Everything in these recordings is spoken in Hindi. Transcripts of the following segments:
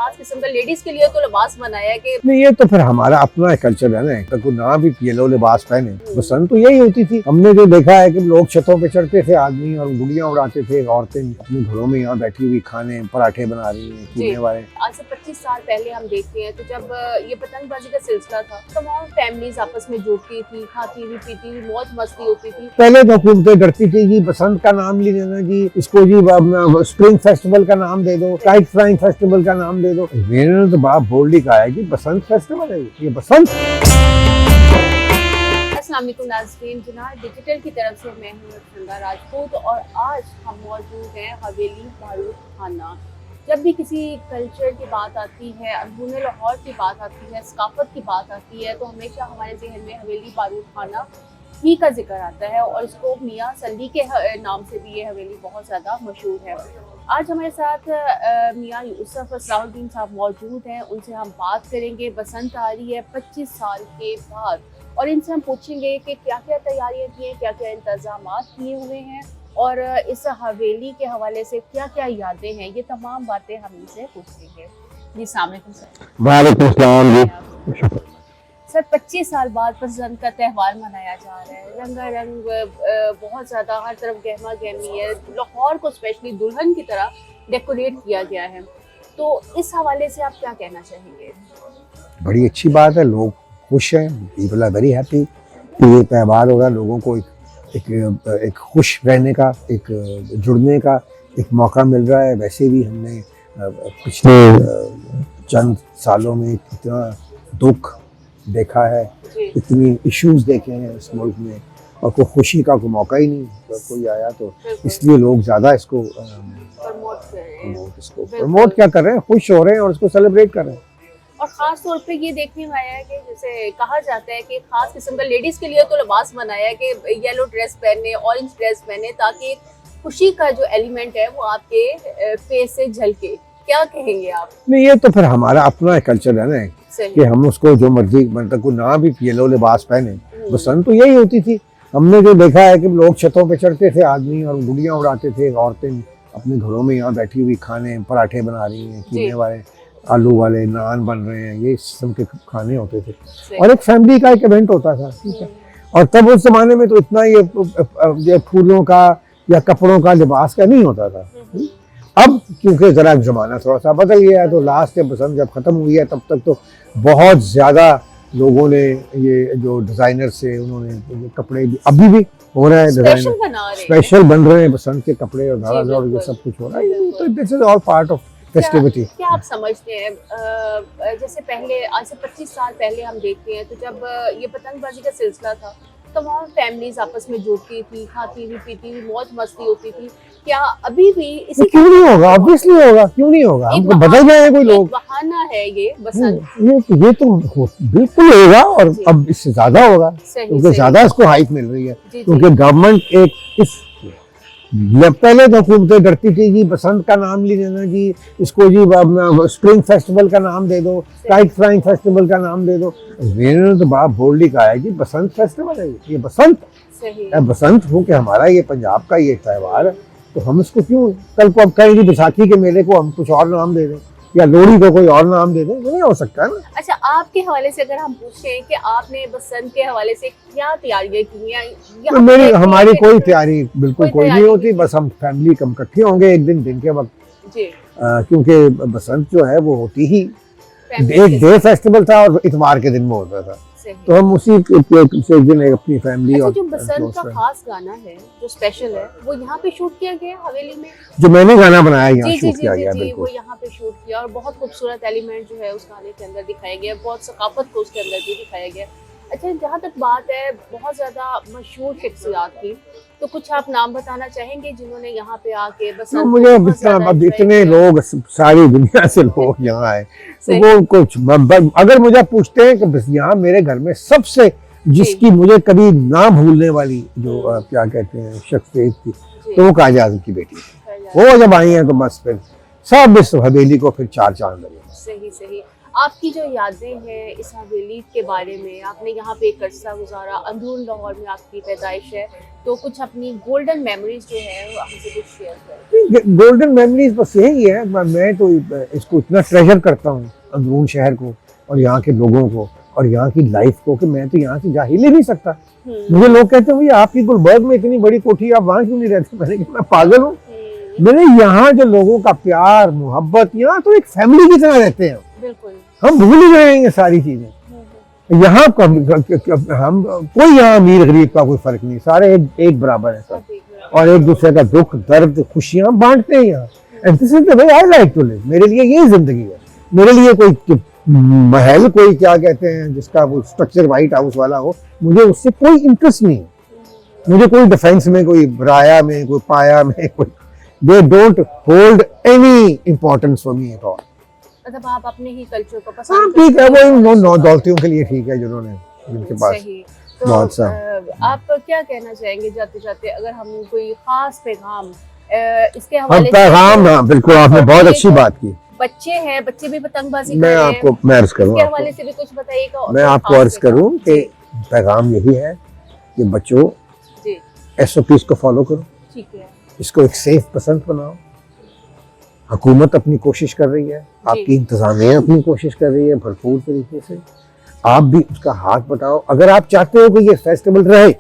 खास किस्म का लेडीज के लिए तो लिबास बनाया है कि नहीं, ये तो फिर हमारा अपना कल्चर है ना। तो ना भी येलो लिबास पहने, बसंत तो यही होती थी। हमने जो देखा है कि लोग छतों पे चढ़ते थे आदमी और गुड़ियां उड़ाते थे, औरतें अपने घरों में यहाँ बैठी हुई खाने पराठे बना रही हैं कीने वाले। आज से 25 साल पहले हम देखते हैं तो जब ये पतंगबाजी का सिलसिला था, तमाम फैमिलीज आपस में जुड़ती थी, खाती हुई पीती हुई मौज मस्ती होती थी। पहले तो हुकूमतें डरती थी कि बसंत का नाम ले लेना जी, इसको जी स्प्रिंग फेस्टिवल का नाम दे दो, काइट फ्लाइंग फेस्टिवल का नाम दे दो। मैंने तो बात बोल्डली कहा है कि बसंत फेस्टिवल है ये बसंत। अस्सलाम वालेकुम नाज़रीन, जुनार डिजिटल की तरफ से मैं हूं चंदा राजपूत और आज हम मौजूद हैं हवेली बारूद खाना। जब भी किसी कल्चर की बात आती है, अंदरूनी लाहौर की बात आती है, सकाफत की बात आती है, तो हमेशा हमारे जहन में हवेली बारूद खाना ही का जिक्र आता है और इसको मियाँ सली के नाम से भी ये हवेली बहुत ज़्यादा मशहूर है। आज हमारे साथ मियाँ यूसुफ असलाहुद्दीन साहब मौजूद हैं। उनसे हम बात करेंगे, बसंत आ रही है 25 साल के बाद, और इनसे हम पूछेंगे कि क्या क्या तैयारियां की हैं, क्या क्या इंतजाम किए हुए हैं और इस हवेली के हवाले से क्या क्या यादें हैं। ये तमाम बातें हम इनसे पूछेंगे। जी अस्सलाम वालेकुम सर। वालेकुम अस्सलाम जी। सर 25 साल बाद बसंत का त्यौहार मनाया जा रहा है, रंगारंग बहुत ज़्यादा, हर तरफ गहमा गहमी है, लाहौर को स्पेशली दुल्हन की तरह डेकोरेट किया गया है, तो इस हवाले से आप क्या कहना चाहेंगे? बड़ी अच्छी बात है, लोग खुश हैं, पीपल आर वेरी हैप्पी कि ये त्यौहार हो रहा है। लोगों को एक खुश रहने का, एक जुड़ने का एक मौका मिल रहा है। वैसे भी हमने पिछले चंद सालों में इतना दुख देखा है, इतनी इश्यूज देखे हैं इस मुल्क में, और कोई खुशी का कोई मौका ही नहीं कोई आया, तो इसलिए लोग ज़्यादा इसको प्रमोट क्या कर रहे हैं, खुश हो रहे हैं और इसको सेलिब्रेट कर रहे हैं। और ख़ास तौर पे ये देखने में आया है कि जैसे कहा जाता है कि खास किस्म का लेडीज़ के लिए तो लिबास बनाया है कि येलो ड्रेस पहने, ऑरेंज ड्रेस पहने, ताकि खुशी का जो एलिमेंट है वो आपके फेस से झलके। क्या कहेंगे आप? नहीं, ये तो फिर हमारा अपना कल्चर है ना कि हम उसको जो मर्जी, मतलब को ना भी येलो लिबास पहने, बसंत तो यही होती थी। हमने जो देखा है कि लोग छतों पे चढ़ते थे आदमी और गुड़ियां उड़ाते थे, औरतें अपने घरों में यहाँ बैठी हुई खाने पराठे बना रही हैं कीने वाले, आलू वाले नान बन रहे हैं, ये किस्म के खाने होते थे और एक फैमिली का एक इवेंट होता था। ठीक है, और तब उस जमाने में तो इतना ये फूलों का या कपड़ों का लिबास का नहीं होता था। अब क्योंकि जरा जमाना थोड़ा सा बदल गया है, तो लास्ट बसंत जब खत्म हुई है तब तक तो बहुत ज्यादा लोगों ने ये जो डिजाइनर से उन्होंने ये कपड़े अभी भी हो रहा है, डिजाइनर स्पेशल बन रहे हैं बसंत के कपड़े और धारा और ये सब कुछ हो रहा है। तो this is all part of festivity. क्या आप समझते हैं, जैसे पहले आज से 25 साल पहले हम देखते हैं तो जब ये पतंगबाजी का सिलसिला था, तमाम फैमिलीज आपस में जुड़ती थी, खाती हुई पीती हुई मौज मस्ती होती थी, क्या अभी भी इसी क्यों नहीं होगा? ऑब्वियसली होगा, क्यों नहीं होगा? हमको बदल गए हैं कोई लोग, बहाना है ये बसंत। ये तो बिल्कुल होगा और अब इससे ज्यादा होगा क्योंकि ज्यादा इसको हाइप मिल रही है, क्योंकि गवर्नमेंट एक इस पहले तो हुकूमतें डरती थी कि बसंत का नाम ले लेना जी, इसको जी स्प्रिंग फेस्टिवल का नाम दे दो, काइट फ्लाइंग फेस्टिवल का नाम दे दो। मैंने तो बात बोल्डली कहा है कि बसंत फेस्टिवल है ये बसंत है। बसंत हो कि हमारा ये पंजाब का ये त्यौहार है, तो हम इसको क्यों कल को अब कहेंगे बैसाखी के मेले को हम कुछ और नाम दे दें या लोहड़ी को कोई और नाम दे दें? नहीं हो सकता है ना। अच्छा, आपके हवाले से अगर हम पूछें कि आपने बसंत के हवाले से क्या तैयारियां की हैं? तो हमारी कोई तैयारी बिल्कुल कोई नहीं होती, बस हम फैमिली कम इकट्ठे होंगे एक दिन के वक्त जी, क्योंकि बसंत जो है वो होती ही एक डे फेस्टिवल था और इतवार के दिन में होता था, तो हम उसी से दिन अपनी फैमिली। अच्छा, और जो बसंत का खास गाना है जो स्पेशल है वो यहाँ पे शूट किया गया हवेली में, जो मैंने गाना बनाया यहाँ शूट किया गया, वो यहाँ पे शूट किया और बहुत खूबसूरत एलिमेंट जो है उस गाने के अंदर दिखाया गया, बहुत सकाफत को उसके अंदर भी दिखाया गया। अच्छा, जहाँ तक बात है बहुत ज्यादा मशहूर शख्सियात की, तो कुछ आप नाम बताना चाहेंगे जिन्होंने यहाँ पे आके बसंत? मुझे इतने लोग, सारी दुनिया से लोग यहाँ आए, तो वो कुछ अगर मुझे पूछते हैं कि बस यहाँ मेरे घर में सबसे जिसकी मुझे कभी ना भूलने वाली जो क्या कहते हैं शख्सियत थी, तो वो काजी आज़म की बेटी थी। वो जब आई हैं तो बस फिर सब इस हवेली को फिर चार चांद लगे। सही। आपकी जो यादें हैं इस हवेली के बारे में, आपने यहाँ पे एक अरसा गुजारा, अंदरून लाहौर में आपकी पैदाइश है, तो कुछ अपनी गोल्डन मेमोरीज जो है वो हमसे कुछ शेयर करें। गोल्डन मेमोरीज बस यही है, मैं तो इसको इतना ट्रेजर करता हूँ अंदरून शहर को और यहाँ के लोगों को और यहाँ की लाइफ को, कि मैं तो यहाँ से जा ही ले नहीं सकता। मुझे लोग कहते हैं भैया आपकी गुलबर्ग में इतनी बड़ी कोठी, आप वहाँ क्यों नहीं रहते? मैंने कहा मैं पागल हूँ। मैंने यहाँ जो लोगों का प्यार मोहब्बत, यहाँ तो एक फैमिली की तरह रहते हैं। बिल्कुल। हम भूल ही जाएंगे सारी चीजें। यहाँ हम कोई यहाँ अमीर गरीब का कोई फर्क नहीं, सारे एक बराबर है सब, और एक दूसरे का दुख दर्द खुशियाँ बांटते हैं यहाँ। And this is the way I like to live. मेरे लिए यही जिंदगी है। मेरे लिए कोई महल, कोई क्या कहते हैं जिसका वो स्ट्रक्चर व्हाइट हाउस वाला हो, मुझे उससे कोई इंटरेस्ट नहीं है। मुझे कोई डिफेंस में, कोई राया में, कोई पाया में, कोई they don't hold any importance for me at all. मतलब आप अपने ही कल्चर को हाँ पसंद ठीक है, वो इन नौ दौलतियों के लिए ठीक है जिन्होंने, जिनके पास सही। तो बहुत सा। आप क्या कहना चाहेंगे जाते जाते, अगर हम कोई खास पैगाम इसके हम हवाले पैगाम, हाँ बिल्कुल आपने बहुत अच्छी बात की। बच्चे हैं, बच्चे भी पतंगबाजी मैं कर रहे हैं, आपको मैं अर्ज करूँ, इसके हवाले से भी कुछ बताइएगा। और मैं कोई आपको खास अर्ज करूँ कि जी। पैगाम यही है कि बच्चों जी SOPs को फॉलो करो, ठीक है। इसको एक सेफ पसंद बनाओ। हुकूमत अपनी कोशिश कर रही है, आपकी इंतजामिया अपनी कोशिश कर रही है भरपूर तरीके से, आप भी उसका हाथ बटाओ। अगर आप चाहते हो कि ये फेस्टिवल रहे,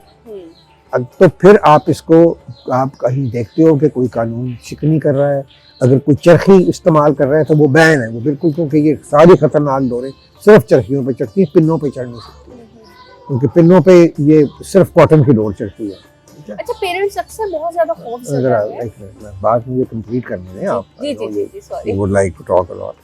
तो फिर आप इसको, आप कहीं देखते हो कि कोई कानून शिकनी कर रहा है, अगर कोई चरखी इस्तेमाल कर रहा है तो वो बैन है, वो बिल्कुल, क्योंकि ये सारी खतरनाक डोरें सिर्फ चरखियों पे चढ़ती है, पिन्नों पे चढ़ नहीं सकती, क्योंकि पिन्नों पे ये सिर्फ कॉटन की डोर चढ़ती है। अच्छा, पेरेंट्स अक्सर बहुत ज्यादा खौफ से रहते हैं। बात मुझे कंप्लीट करने दें आप। जी जी जी जी, sorry. Would like to talk a lot.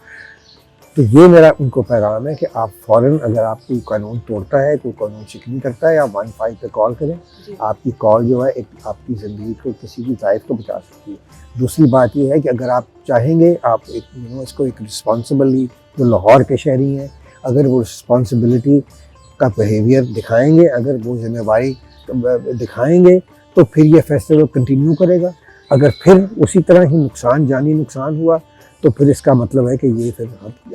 तो ये मेरा उनको पैगाम है कि आप फौरन, अगर आप कोई कानून तोड़ता है, कोई कानून शिकनी करता है, आप 15 पे कॉल करें। आपकी कॉल जो है एक आपकी ज़िंदगी को, किसी की लाइफ को बचा सकती है। दूसरी बात ये है कि अगर आप चाहेंगे, आप एक इसको एक रिस्पॉन्सिबली, जो लाहौर के शहरी हैं, अगर वो रिस्पॉन्सिबिलिटी का बिहेवियर दिखाएंगे, अगर वो जिम्मेवारी दिखाएंगे, तो फिर ये फेस्टिवल कंटिन्यू करेगा। अगर फिर उसी तरह ही नुकसान, जानी नुकसान हुआ, तो फिर इसका मतलब है कि ये फिर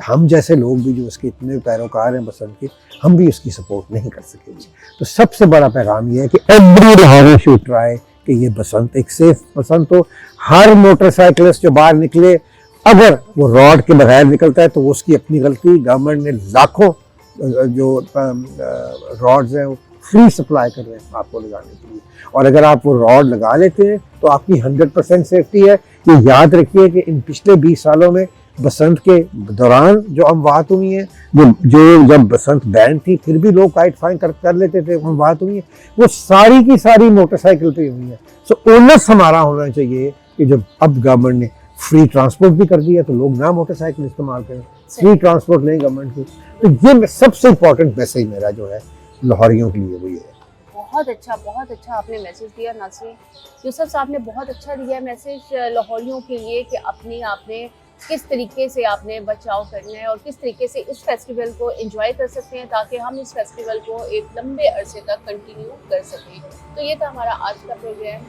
हम जैसे लोग भी जो इसके इतने पैरोकार हैं बसंत के, हम भी इसकी सपोर्ट नहीं कर सकेंगे। तो सबसे बड़ा पैगाम ये है कि एवरी लाहौरी शुड ट्राई कि ये बसंत एक सेफ बसंत हो। हर मोटरसाइकिलिस्ट जो बाहर निकले, अगर वो रॉड के बगैर निकलता है तो वो उसकी अपनी गलती। गवर्नमेंट ने लाखों जो रॉड्स हैं वो फ्री सप्लाई कर रहे हैं आपको लगाने के लिए, और अगर आप वो रॉड लगा लेते हैं तो आपकी 100% सेफ्टी है। ये याद रखिए कि इन पिछले 20 सालों में बसंत के दौरान जो अमवात हुई हैं, जो जब बसंत बैन थी फिर भी लोग काइट फाइन कर लेते थे, अमवात हुई हैं, वो सारी की सारी मोटरसाइकिल पे हुई हैं। सो ओनर्स हमारा होना चाहिए कि जब अब गवर्नमेंट ने फ्री ट्रांसपोर्ट भी कर दिया तो लोग ना मोटरसाइकिल इस्तेमाल करें, फ्री ट्रांसपोर्ट लें गवर्नमेंट की। तो ये सबसे इम्पोर्टेंट मैसेज मेरा जो है लाहौरियों के लिए वो ये है। बहुत अच्छा आपने मैसेज दिया नाज़रीन। यूसुफ साहब ने बहुत अच्छा दिया मैसेज लाहौरियों के लिए कि अपने आपने किस तरीके से आपने बचाव करना है और किस तरीके से इस फेस्टिवल को एंजॉय कर सकते हैं, ताकि हम इस फेस्टिवल को एक लंबे अरसे तक कंटिन्यू कर सकें। तो ये था हमारा आज का प्रोग्राम।